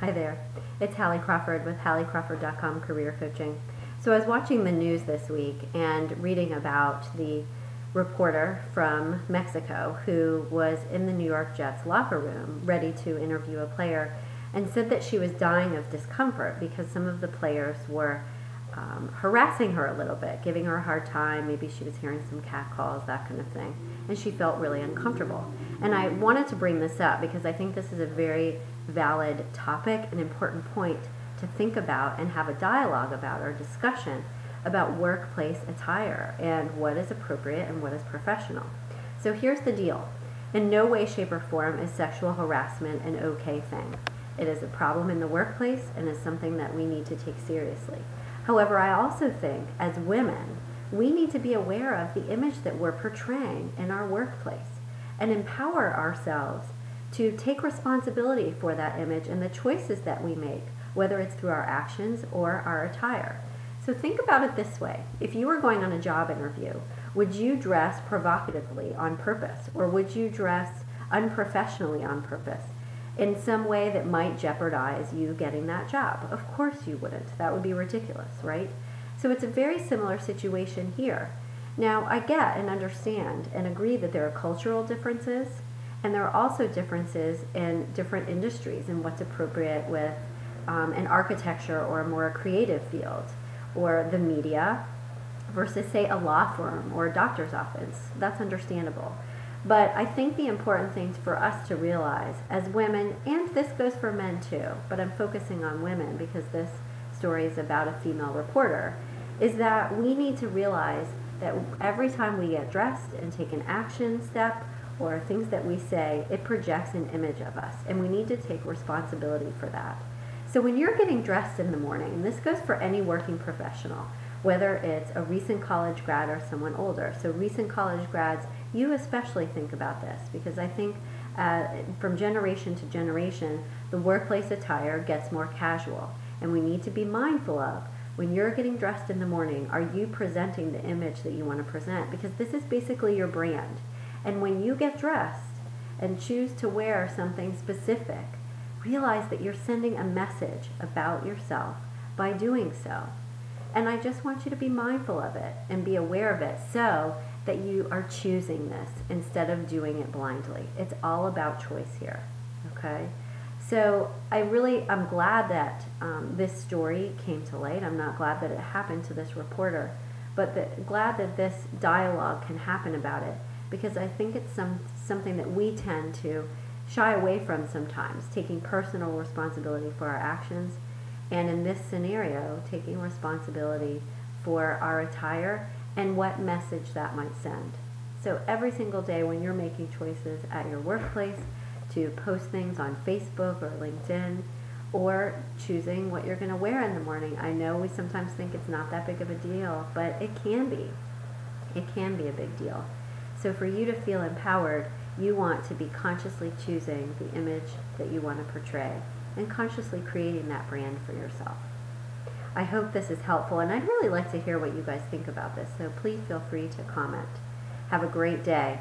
Hi there, it's Hallie Crawford with HallieCrawford.com Career Coaching. So I was watching the news this week and reading about the reporter from Mexico who was in the New York Jets locker room ready to interview a player and said that she was dying of discomfort because some of the players were harassing her a little bit, giving her a hard time. Maybe she was hearing some catcalls, that kind of thing, and she felt really uncomfortable. And I wanted to bring this up because I think this is a very valid topic, an important point to think about and have a dialogue about or discussion about workplace attire and what is appropriate and what is professional. So here's the deal. In no way, shape, or form is sexual harassment an okay thing. It is a problem in the workplace and is something that we need to take seriously. However, I also think as women, we need to be aware of the image that we're portraying in our workplace and empower ourselves to take responsibility for that image and the choices that we make, whether it's through our actions or our attire. So think about it this way. If you were going on a job interview, would you dress provocatively on purpose, or would you dress unprofessionally on purpose in some way that might jeopardize you getting that job? Of course you wouldn't. That would be ridiculous, right? So it's a very similar situation here. Now, I get and understand and agree that there are cultural differences, and there are also differences in different industries and what's appropriate with an architecture or a more creative field, or the media versus, say, a law firm or a doctor's office. That's understandable. But I think the important thing for us to realize as women, and this goes for men too, but I'm focusing on women because this story is about a female reporter, is that we need to realize that every time we get dressed and take an action step or things that we say, it projects an image of us, and we need to take responsibility for that. So when you're getting dressed in the morning, and this goes for any working professional, whether it's a recent college grad or someone older. So recent college grads, you especially think about this because I think from generation to generation, the workplace attire gets more casual, and we need to be mindful of when you're getting dressed in the morning, are you presenting the image that you want to present? Because this is basically your brand. And when you get dressed and choose to wear something specific, realize that you're sending a message about yourself by doing so. And I just want you to be mindful of it and be aware of it so that you are choosing this instead of doing it blindly. It's all about choice here, okay? So I'm glad that this story came to light. I'm not glad that it happened to this reporter, but glad that this dialogue can happen about it, because I think it's something that we tend to shy away from sometimes, taking personal responsibility for our actions, and in this scenario, taking responsibility for our attire and what message that might send. So every single day when you're making choices at your workplace to post things on Facebook or LinkedIn, or choosing what you're going to wear in the morning, I know we sometimes think it's not that big of a deal, but it can be. It can be a big deal. So for you to feel empowered, you want to be consciously choosing the image that you want to portray and consciously creating that brand for yourself. I hope this is helpful, and I'd really like to hear what you guys think about this, so please feel free to comment. Have a great day.